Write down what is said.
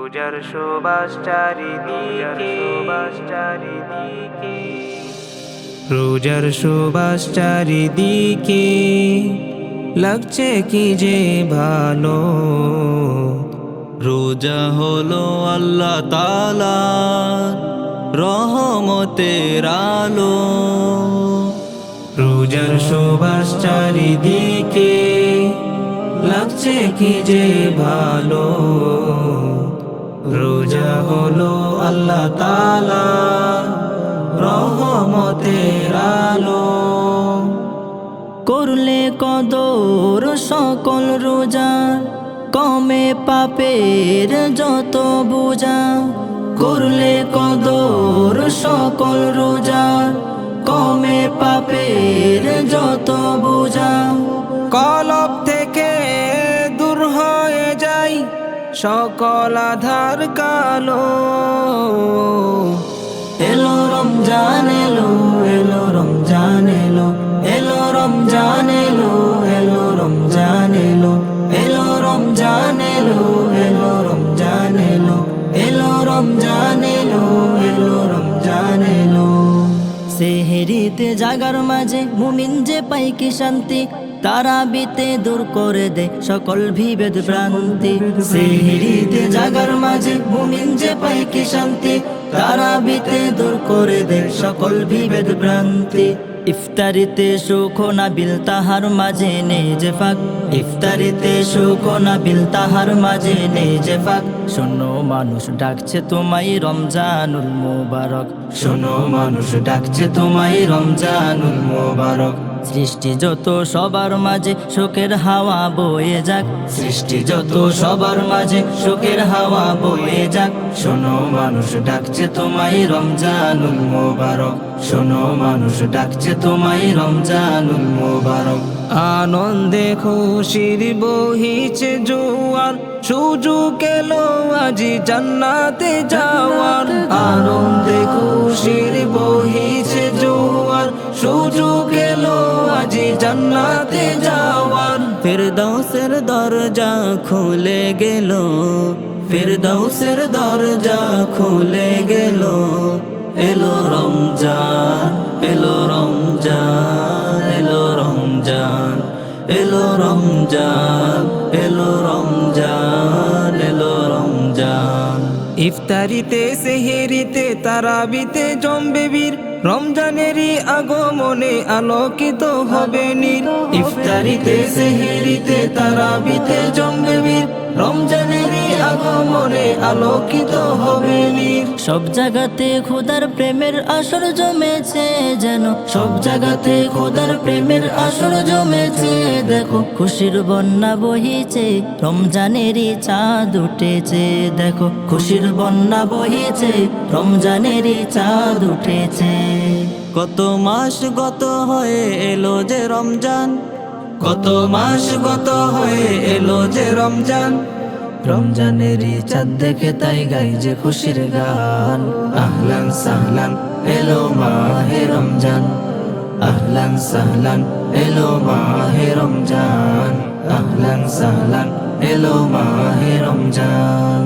রোজার সুবাস চারিদিকে, রোজার সুবাস চারিদিকে, লাগছে কি যে ভালো। রোজা হলো আল্লাহ তাআলার রহমতের আলো। রোজার সুবাস চারিদিকে, লাগছে কি যে ভালো। রোজা হলো আল্লাহ তাআলার রহমতের আলো। করলে কদর সকল রোজা, কমে পাপের যত বোঝা। করলে কদর সকল রোজা, কমে পাপের যত বোঝা। কলব থেকে দূর হয়ে যায় সকল আধার কালো। এলো রমজান এলো, এলো রমজান এলো, এলো রমজান এলো, এলো রমজান এলো, এলো রমজান এলো, এলো রমজান এলো, এলো রমজান এলো, এলো রমজান এলো। সেহরিতে জাগার মাঝে মুমিন যে পাই কি শান্তি, তারাবিতে দূর করে দে সকল বিভেদ ভ্রান্তি। সেহরিতে জাগার মাঝে মুমিন যে পাই কি শান্তি, তারাবিতে দূর করে দে সকল বিভেদ ভ্রান্তি। ইফতারিতে সুখ নাবিল তাহার মাঝে নেই যে ফাঁক, ইফতারিতে সুখ নাবিল তাহার মাঝে নেই যে ফাঁক। শোনো মানুষ ডাকছে তোমায় রমজানুল মুবারক, শোনো মানুষ ডাকছে তোমায় রমজানুল মুবারক। সৃষ্টি যত সবার মাঝে শোকের হাওয়া বয়ে যাক, সৃষ্টি যত সবার মাঝে শোকের হাওয়া বয়ে যাক। শোনো মানুষ ডাকছে তোমায় রমজানুল মুবারক, শোনো মানুষ ডাকছে তোমায় রমজানুল মুবারক। আনন্দে খুশির বহিছে জোয়ার, সুযোগ এলো আজি জান্নাতে যাওয়ার। আনন্দে খুশির বহিছে জোয়ার, সুযোগ এলো আজি জান্নাতে যাওয়ার। ফিরদৌসের দরজা খুলে গেল, ফিরদৌসের দরজা খুলে গেল। এলো রমজান, এলো রমজান, এলো রমজান, এলো রমজান, এলো রমজান, এলো রমজান। ইফতারিতে সেহেরিতে তারাবিতে জমবে বীর, রমজানেরই আগমনে আলোকিত হবে নীর। ইফতারিতে সেহেরিতে তারাবিতে জমবে বীর, রমজানেরই আগমনে আলোকিত হবে নীর। সব জায়গাতে খোদার প্রেমের আসর জমেছে যেন, সব জায়গাতে খোদার প্রেমের আসর জমেছে। দেখো খুশির বন্যা বহিছে, রমজানেরই চাঁদ উঠেছে। দেখো খুশির বন্যা বহিছে, রমজানেরই চাঁদ উঠেছে। কত মাস গত হয়ে এলো যে রমজান, কত মাস গত হয়ে এলো যে রমজান। রমজানেরই চাঁদ দেখে তাই গাই যে খুশির গান। আহলান সাহলান এলো মাহে রমজান, আহলান সাহলান এলো মাহে রমজান, আহলান সাহলান এলো মাহে রমজান।